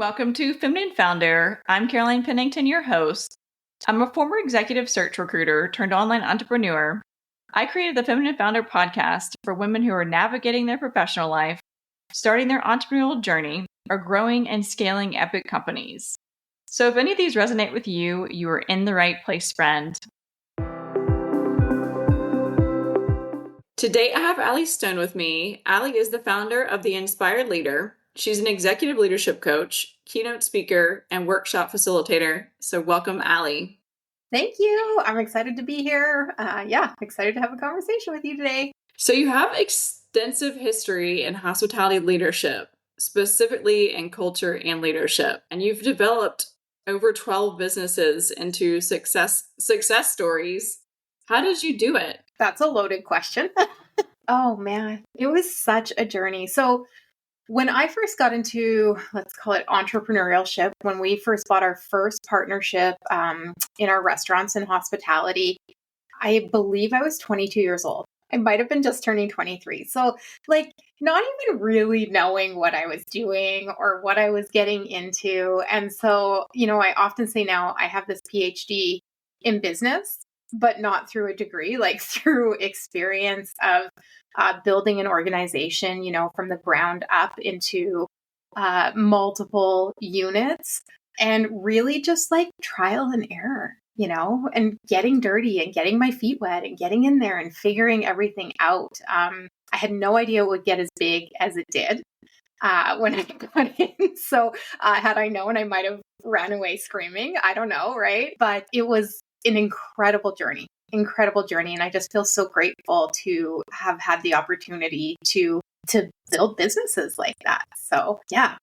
Welcome to Feminine Founder. I'm Caroline Pennington, your host. I'm a former executive search recruiter turned online entrepreneur. I created the Feminine Founder podcast for women who are navigating their professional life, starting their entrepreneurial journey, or growing and scaling epic companies. So if any of these resonate with you, you are in the right place, friend. Today I have Allie Stone with me. Allie is the founder of The Inspired Leader. She's an executive leadership coach, keynote speaker, and workshop facilitator. So welcome, Allie. Thank you. I'm excited to be here. Excited to have a conversation with you today. So you have extensive history in hospitality leadership, specifically in culture and leadership. And you've developed over 12 businesses into success stories. How did you do it? That's a loaded question. Oh man, it was such a journey. So when I first got into, let's call it entrepreneurship, when we first bought our first partnership in our restaurants and hospitality, I believe I was 22 years old. I might have been just turning 23. So not even really knowing what I was doing or what I was getting into. And so, I often say now I have this PhD in business, but not through a degree, like through experience of building an organization, from the ground up into multiple units, and really just like trial and error, and getting dirty and getting my feet wet and getting in there and figuring everything out. I had no idea it would get as big as it did when I got in. So had I known, I might have ran away screaming. I don't know, right? But it was an incredible journey. And I just feel so grateful to have had the opportunity to build businesses like that. So yeah,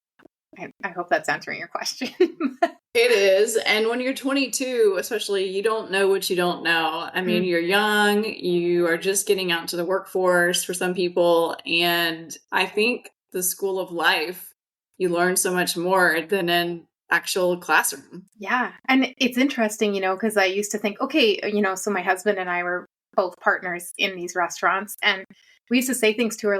I hope that's answering your question. It is. And when you're 22, especially, you don't know what you don't know. I mean, You're young, you are just getting out into the workforce for some people. And I think the school of life, you learn so much more than in actual classroom. Yeah. And it's interesting, because I used to think, okay, so my husband and I were both partners in these restaurants, and we used to say things to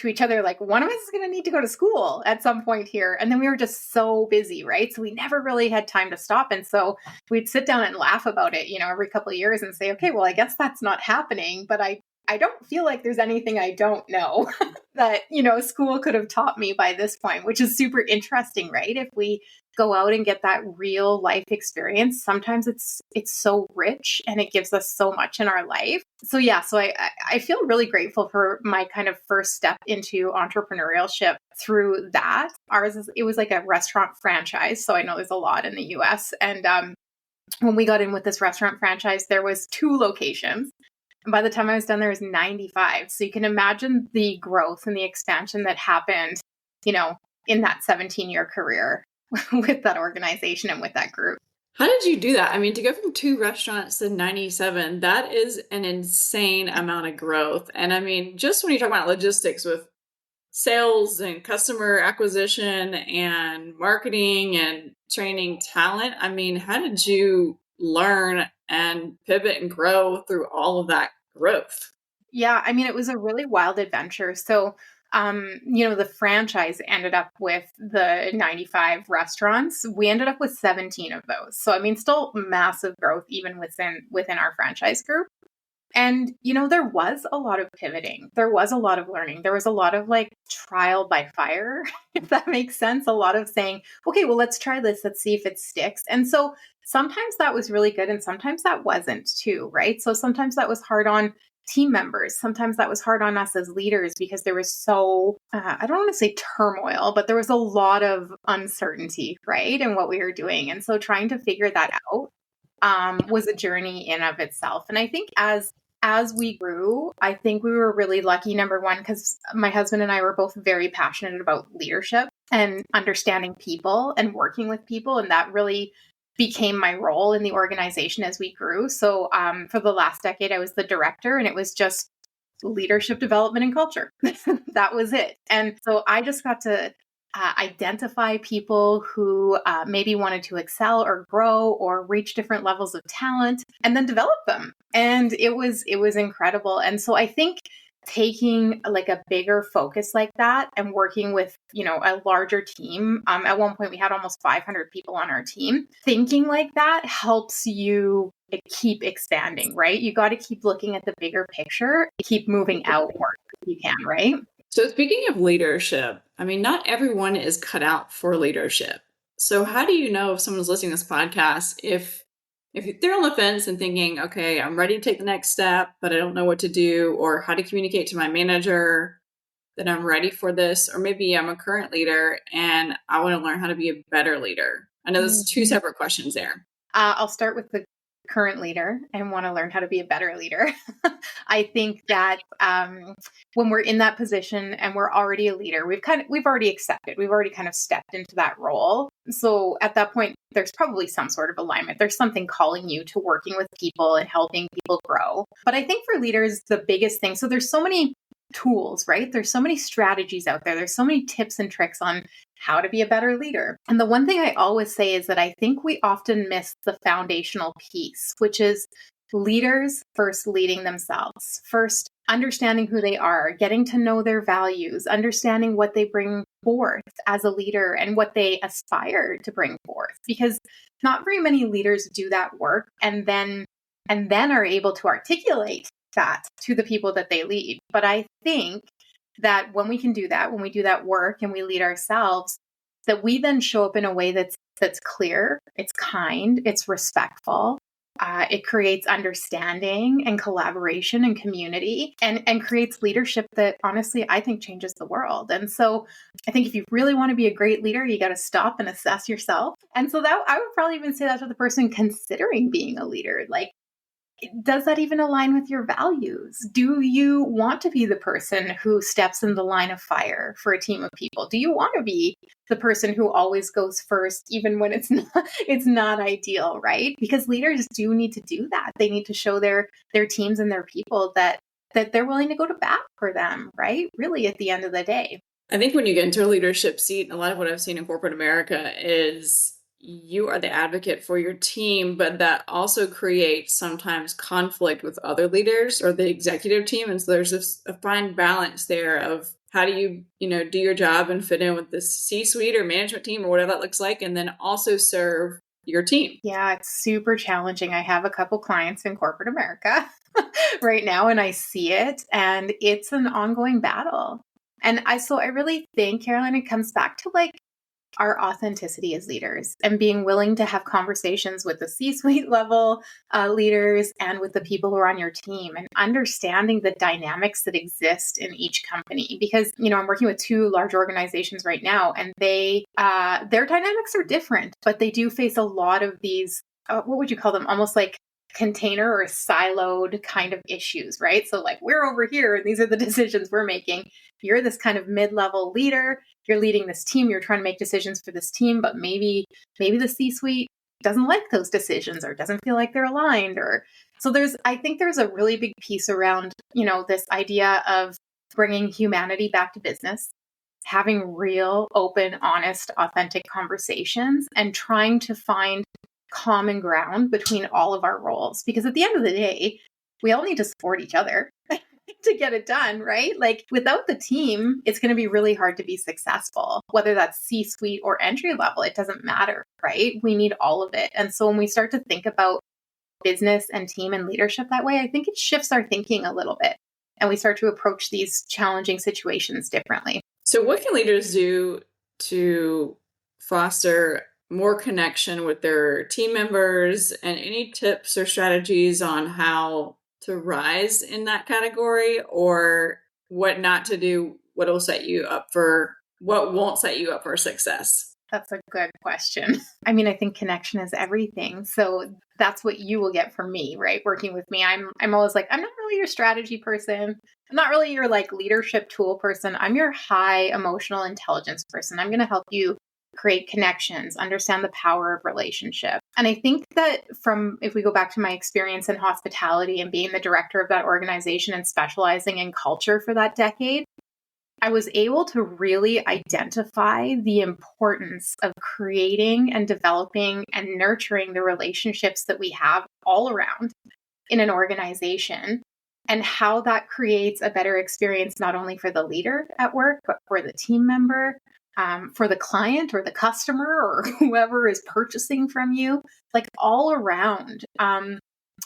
each other, like one of us is going to need to go to school at some point here. And then we were just so busy, right? So we never really had time to stop. And so we'd sit down and laugh about it, every couple of years and say, okay, well, I guess that's not happening, but I don't feel like there's anything I don't know that, school could have taught me by this point, which is super interesting, right? If we go out and get that real life experience, sometimes it's so rich and it gives us so much in our life. So yeah, so I feel really grateful for my kind of first step into entrepreneurship through that. It was like a restaurant franchise. So I know there's a lot in the US. And when we got in with this restaurant franchise, there was 2 locations. And by the time I was done, there was 95. So you can imagine the growth and the expansion that happened, in that 17-year career with that organization and with that group. How did you do that? I mean, to go from 2 restaurants to 97, that is an insane amount of growth. And I mean, just when you talk about logistics with sales and customer acquisition and marketing and training talent, I mean, how did you learn and pivot and grow through all of that growth? Yeah, I mean, it was a really wild adventure. So, the franchise ended up with the 95 restaurants. We ended up with 17 of those. So, I mean, still massive growth even within our franchise group. And, there was a lot of pivoting. There was a lot of learning. There was a lot of trial by fire, if that makes sense. A lot of saying, okay, well, let's try this. Let's see if it sticks. And so sometimes that was really good. And sometimes that wasn't too, right? So sometimes that was hard on team members. Sometimes that was hard on us as leaders because there was so, I don't want to say turmoil, but there was a lot of uncertainty, right? In what we were doing. And so trying to figure that out was a journey in of itself. And I think as we grew, I think we were really lucky, number one, because my husband and I were both very passionate about leadership and understanding people and working with people. And that really became my role in the organization as we grew. So for the last decade, I was the director, and it was just leadership development and culture. That was it. And so I just got to identify people who maybe wanted to excel or grow or reach different levels of talent, and then develop them. And it was incredible. And so I think taking like a bigger focus like that and working with, a larger team. At one point we had almost 500 people on our team. Thinking like that helps you keep expanding, right? You got to keep looking at the bigger picture, keep moving outward if you can, right? So speaking of leadership, I mean, not everyone is cut out for leadership. So how do you know if someone's listening to this podcast if they're on the fence and thinking, okay, I'm ready to take the next step, but I don't know what to do, or how to communicate to my manager that I'm ready for this, or maybe I'm a current leader and I want to learn how to be a better leader. I know there's two Mhm. separate questions there. I'll start with the current leader and want to learn how to be a better leader. I think that when we're in that position and we're already a leader, we've already accepted, we've already kind of stepped into that role. So at that point, there's probably some sort of alignment. There's something calling you to working with people and helping people grow. But I think for leaders, the biggest thing, so there's so many tools, right? There's so many strategies out there. There's so many tips and tricks on how to be a better leader. And the one thing I always say is that I think we often miss the foundational piece, which is leaders first leading themselves, first understanding who they are, getting to know their values, understanding what they bring forth as a leader and what they aspire to bring forth. Because not very many leaders do that work and then are able to articulate that to the people that they lead. But I think that when we can do that, when we do that work and we lead ourselves, that we then show up in a way that's clear, it's kind, it's respectful. It creates understanding and collaboration and community and creates leadership that honestly I think changes the world. And so I think if you really want to be a great leader, you got to stop and assess yourself. And so that I would probably even say that to the person considering being a leader. Like, does that even align with your values? Do you want to be the person who steps in the line of fire for a team of people? Do you want to be the person who always goes first, even when it's not ideal, right? Because leaders do need to do that. They need to show their teams and their people that they're willing to go to bat for them, right? Really, at the end of the day. I think when you get into a leadership seat, a lot of what I've seen in corporate America is you are the advocate for your team, but that also creates sometimes conflict with other leaders or the executive team. And so there's a fine balance there of how do you, do your job and fit in with the C-suite or management team or whatever that looks like, and then also serve your team. Yeah, it's super challenging. I have a couple clients in corporate America right now, and I see it, and it's an ongoing battle. And I really think, Caroline, it comes back to like our authenticity as leaders and being willing to have conversations with the C-suite level leaders and with the people who are on your team and understanding the dynamics that exist in each company. Because, I'm working with two large organizations right now and their dynamics are different, but they do face a lot of these, what would you call them? Almost like container or siloed kind of issues, right? So like we're over here and these are the decisions we're making. You're this kind of mid-level leader. You're leading this team. You're trying to make decisions for this team, but maybe the C-suite doesn't like those decisions or doesn't feel like they're aligned. Or so I think there's a really big piece around, this idea of bringing humanity back to business, having real, open, honest, authentic conversations, and trying to find common ground between all of our roles. Because at the end of the day, we all need to support each other to get it done, right? Like without the team, it's going to be really hard to be successful, whether that's C-suite or entry level, it doesn't matter, right? We need all of it. And so when we start to think about business and team and leadership that way, I think it shifts our thinking a little bit and we start to approach these challenging situations differently. So what can leaders do to foster more connection with their team members, and any tips or strategies on how to rise in that category, or what not to do, what won't set you up for success? That's a good question. I mean, I think connection is everything. So that's what you will get from me, right? Working with me. I'm always like, I'm not really your strategy person. I'm not really your like leadership tool person. I'm your high emotional intelligence person. I'm going to help you create connections, understand the power of relationship. And I think that if we go back to my experience in hospitality and being the director of that organization and specializing in culture for that decade, I was able to really identify the importance of creating and developing and nurturing the relationships that we have all around in an organization and how that creates a better experience, not only for the leader at work, but for the team member, for the client or the customer or whoever is purchasing from you, like all around. And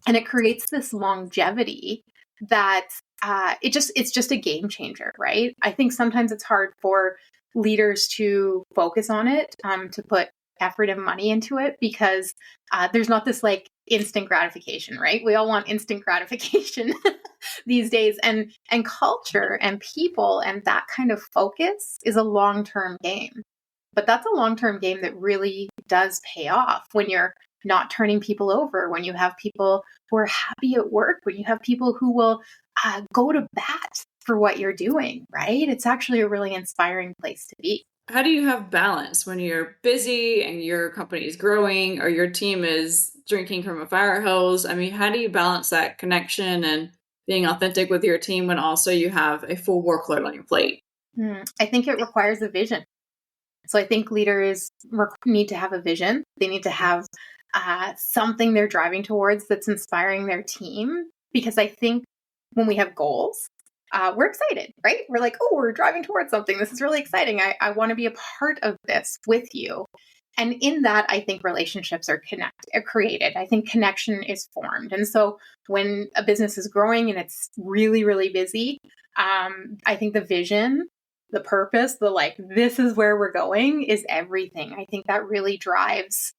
it creates this longevity that it's just a game changer, right? I think sometimes it's hard for leaders to focus on it, to put effort and money into it, because there's not this like instant gratification, right? We all want instant gratification these days, and culture and people and that kind of focus is a long-term game. But that's a long-term game that really does pay off when you're not turning people over, when you have people who are happy at work, when you have people who will go to bat for what you're doing, right? It's actually a really inspiring place to be. How do you have balance when you're busy and your company is growing or your team is drinking from a fire hose? I mean, how do you balance that connection and being authentic with your team when also you have a full workload on your plate? I think it requires a vision. So I think leaders need to have a vision. They need to have something they're driving towards that's inspiring their team. Because I think when we have goals, we're excited, right? We're like, oh, we're driving towards something. This is really exciting. I want to be a part of this with you. And in that, I think relationships are created. I think connection is formed. And so when a business is growing and it's really, really busy, I think the vision, the purpose, the like, this is where we're going is everything. I think that really drives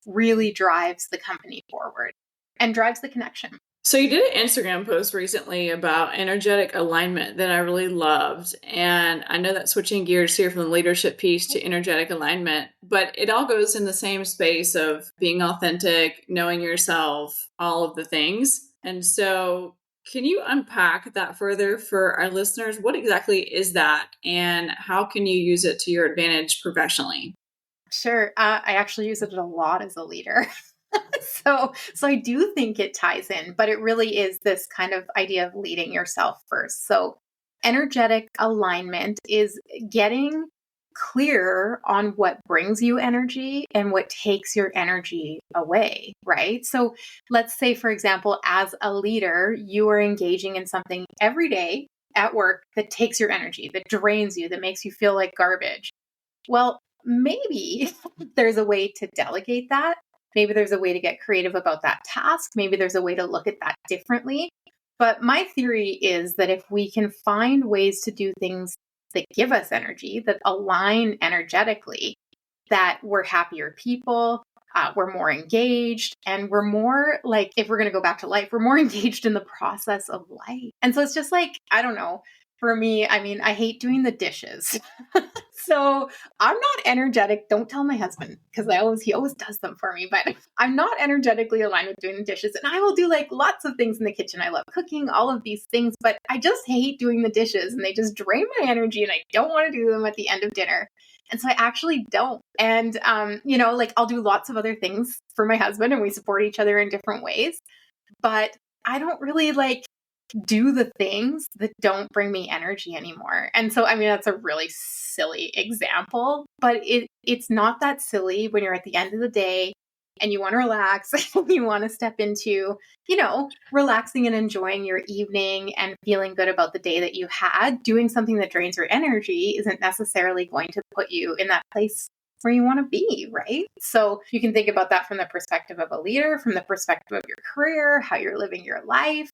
the company forward and drives the connection. So you did an Instagram post recently about energetic alignment that I really loved. And I know that switching gears here from the leadership piece to energetic alignment, but it all goes in the same space of being authentic, knowing yourself, all of the things. And so can you unpack that further for our listeners? What exactly is that and how can you use it to your advantage professionally? Sure. I actually use it a lot as a leader. So I do think it ties in, but it really is this kind of idea of leading yourself first. So energetic alignment is getting clear on what brings you energy and what takes your energy away, right? So let's say, for example, as a leader, you are engaging in something every day at work that takes your energy, that drains you, that makes you feel like garbage. Well, maybe there's a way to delegate that. Maybe there's a way to get creative about that task. Maybe there's a way to look at that differently. But my theory is that if we can find ways to do things that give us energy, that align energetically, that we're happier people, we're more engaged, and we're more like, if we're going to go back to life, we're more engaged in the process of life. And so it's just like, I don't know. For me, I mean, I hate doing the dishes. So I'm not energetic. Don't tell my husband because he always does them for me, but I'm not energetically aligned with doing the dishes. And I will do like lots of things in the kitchen. I love cooking, all of these things, but I just hate doing the dishes and they just drain my energy and I don't want to do them at the end of dinner. And so I actually don't. And, like I'll do lots of other things for my husband and we support each other in different ways, but I don't really like do the things that don't bring me energy anymore. And so, I mean, that's a really silly example, but it's not that silly when you're at the end of the day and you want to relax and you want to step into, relaxing and enjoying your evening and feeling good about the day that you had. Doing something that drains your energy isn't necessarily going to put you in that place where you want to be, right? So you can think about that from the perspective of a leader, from the perspective of your career, how you're living your life.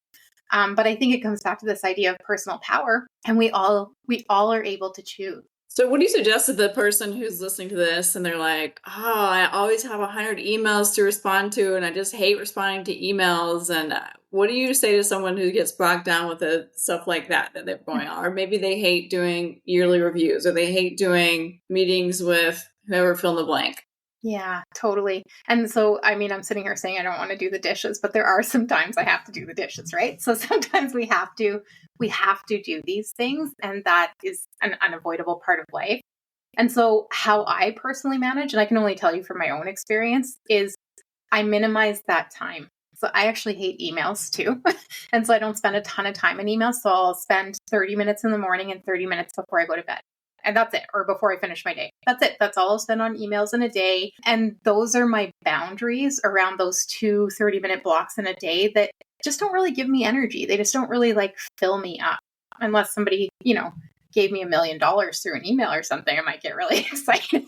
But I think it comes back to this idea of personal power, and we all are able to choose. So what do you suggest to the person who's listening to this and they're like, oh, I always have 100 emails to respond to and I just hate responding to emails. And what do you say to someone who gets bogged down with stuff like that they're going on? Or maybe they hate doing yearly reviews or they hate doing meetings with whoever fill in the blank. Yeah, totally. And so, I mean, I'm sitting here saying I don't want to do the dishes, but there are some times I have to do the dishes, right? So sometimes we have to do these things, and that is an unavoidable part of life. And so how I personally manage, and I can only tell you from my own experience, is I minimize that time. So I actually hate emails too. And so I don't spend a ton of time in emails. So I'll spend 30 minutes in the morning and 30 minutes before I go to bed. And that's it. Or before I finish my day. That's it. That's all I'll spend on emails in a day. And those are my boundaries around those 2 30-minute blocks in a day that just don't really give me energy. They just don't really like fill me up unless somebody, gave me $1 million through an email or something. I might get really excited.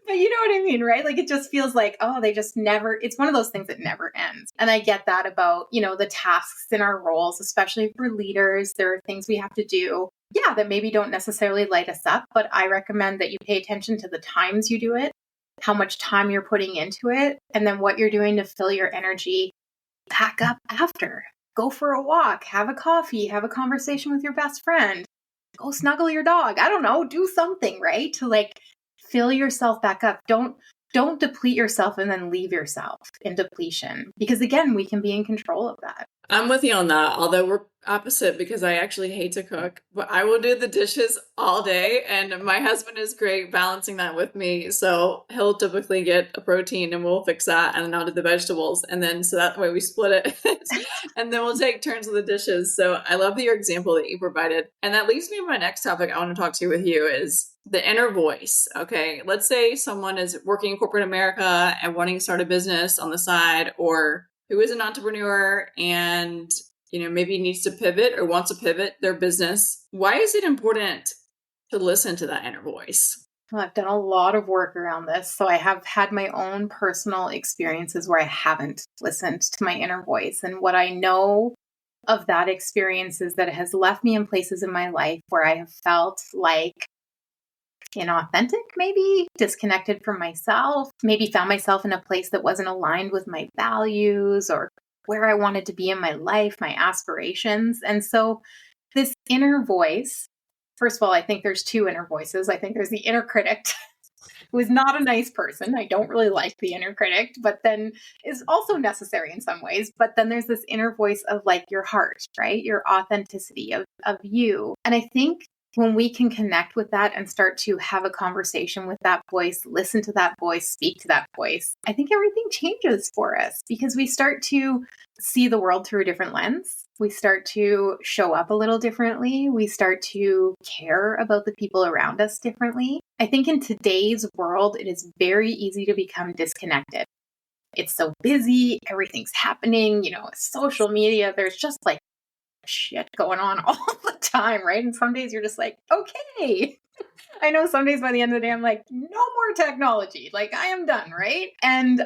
But you know what I mean, right? Like it just feels like, oh, they just never, it's one of those things that never ends. And I get that about, the tasks in our roles, especially for leaders. There are things we have to do, yeah, that maybe don't necessarily light us up, but I recommend that you pay attention to the times you do it, how much time you're putting into it, and then what you're doing to fill your energy back up after. Go for a walk, have a coffee, have a conversation with your best friend, go snuggle your dog. I don't know, do something, right? To like fill yourself back up. Don't deplete yourself and then leave yourself in depletion. Because again, we can be in control of that. I'm with you on that, although we're opposite because I actually hate to cook, but I will do the dishes all day. And my husband is great balancing that with me. So he'll typically get a protein and we'll fix that. And then I'll do the vegetables. And then so that way we split it. And then we'll take turns with the dishes. So I love your example that you provided. And that leads me to my next topic I want to talk to you with you is the inner voice. Okay. Let's say someone is working in corporate America and wanting to start a business on the side, or who is an entrepreneur and maybe needs to pivot or wants to pivot their business. Why is it important to listen to that inner voice? Well, I've done a lot of work around this. So I have had my own personal experiences where I haven't listened to my inner voice. And what I know of that experience is that it has left me in places in my life where I have felt like inauthentic, maybe disconnected from myself, maybe found myself in a place that wasn't aligned with my values or where I wanted to be in my life, my aspirations. And so this inner voice, first of all, I think there's two inner voices. I think there's the inner critic who is not a nice person. I don't really like the inner critic, but then is also necessary in some ways. But then there's this inner voice of like your heart, right? Your authenticity of you. And I think when we can connect with that and start to have a conversation with that voice, listen to that voice, speak to that voice, I think everything changes for us because we start to see the world through a different lens. We start to show up a little differently. We start to care about the people around us differently. I think in today's world, it is very easy to become disconnected. It's so busy. Everything's happening, social media. There's just like shit going on all the time, right? And some days you're just like, okay. I know some days by the end of the day, I'm like, no more technology. Like I am done, right? And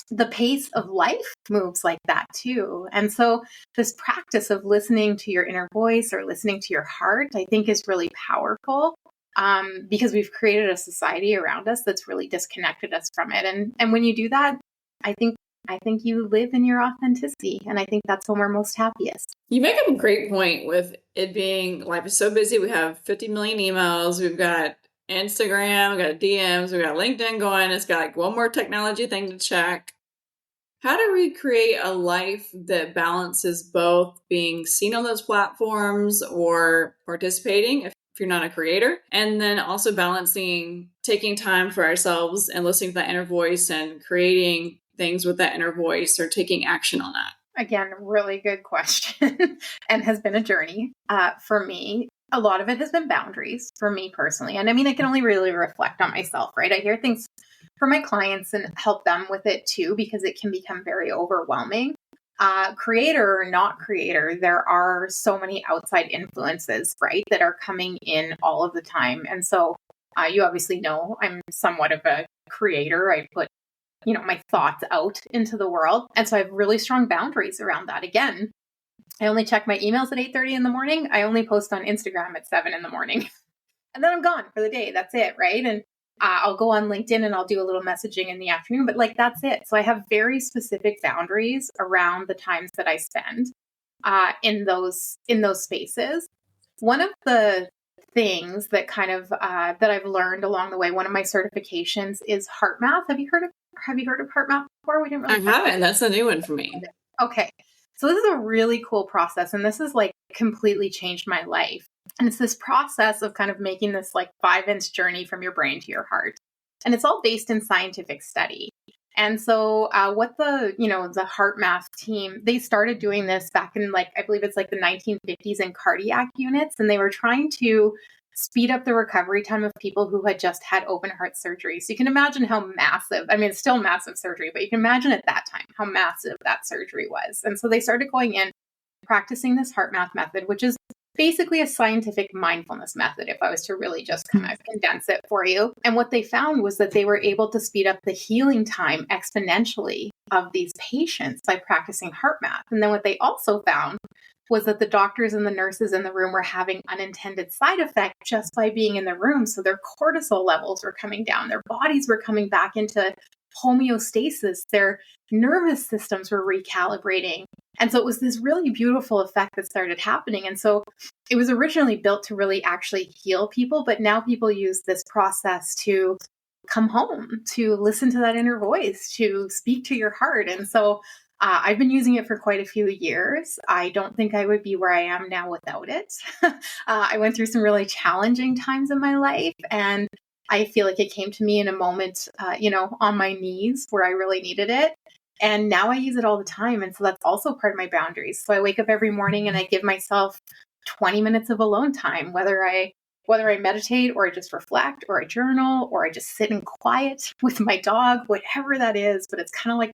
the pace of life moves like that too. And so this practice of listening to your inner voice or listening to your heart, I think is really powerful because we've created a society around us that's really disconnected us from it. And when you do that, I think you live in your authenticity. And I think that's when we're most happiest. You make a great point with it being life is so busy. We have 50 million emails. We've got Instagram, we've got DMs, we've got LinkedIn going. It's got like one more technology thing to check. How do we create a life that balances both being seen on those platforms or participating if you're not a creator, and then also balancing taking time for ourselves and listening to that inner voice and creating things with that inner voice or taking action on that? Again, really good question and has been a journey for me. A lot of it has been boundaries for me personally. And I mean, I can only really reflect on myself, right? I hear things for my clients and help them with it too, because it can become very overwhelming. Creator or not creator, there are so many outside influences, right, that are coming in all of the time. And so you obviously know I'm somewhat of a creator. I put my thoughts out into the world. And so I have really strong boundaries around that. Again, I only check my emails at 8:30 in the morning. I only post on Instagram at 7 in the morning. And then I'm gone for the day. That's it, right? And I'll go on LinkedIn and I'll do a little messaging in the afternoon, but like that's it. So I have very specific boundaries around the times that I spend in those spaces. One of the things that kind of that I've learned along the way, one of my certifications is heart math. Have you heard of heart math before? We didn't really I haven't. That's a new one for me. Okay. So this is a really cool process. And this has like completely changed my life. And it's this process of kind of making this like 5-inch journey from your brain to your heart. And it's all based in scientific study. And so what the heart math team, they started doing this back in I believe it's like the 1950s in cardiac units. And they were trying to speed up the recovery time of people who had just had open heart surgery. So you can imagine how massive, I mean, it's still massive surgery, but you can imagine at that time how massive that surgery was. And so they started going in, practicing this heart math method, which is basically a scientific mindfulness method, if I was to really just kind of condense it for you. And what they found was that they were able to speed up the healing time exponentially of these patients by practicing heart math. And then what they also found was that the doctors and the nurses in the room were having unintended side effects just by being in the room. So their cortisol levels were coming down, their bodies were coming back into homeostasis, their nervous systems were recalibrating. And so it was this really beautiful effect that started happening. And so it was originally built to really actually heal people, but now people use this process to come home, to listen to that inner voice, to speak to your heart. And so I've been using it for quite a few years. I don't think I would be where I am now without it. I went through some really challenging times in my life, and I feel like it came to me in a moment, on my knees where I really needed it. And now I use it all the time. And so that's also part of my boundaries. So I wake up every morning and I give myself 20 minutes of alone time, whether I meditate or I just reflect or I journal or I just sit in quiet with my dog, whatever that is. But it's kind of like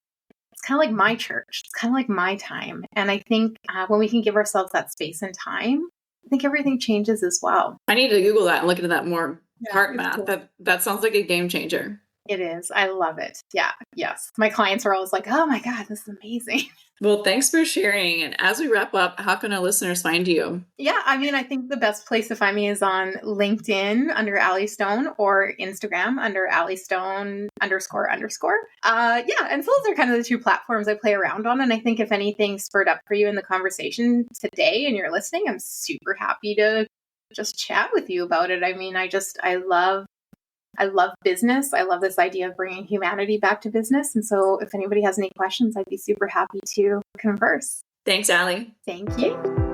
my church. It's kind of like my time. And I think when we can give ourselves that space and time, I think everything changes as well. I need to Google that and look into that more. Yeah, Heart it's math. cool. That sounds like a game changer. It is. I love it. Yeah. Yes. My clients are always like, oh my God, this is amazing. Well, thanks for sharing. And as we wrap up, how can our listeners find you? Yeah. I mean, I think the best place to find me is on LinkedIn under Allie Stone or Instagram under Allie Stone __. Yeah. And so those are kind of the two platforms I play around on. And I think if anything spurred up for you in the conversation today and you're listening, I'm super happy to just chat with you about it. I mean, I love business. I love this idea of bringing humanity back to business. And so if anybody has any questions, I'd be super happy to converse. Thanks, Allie. Thank you.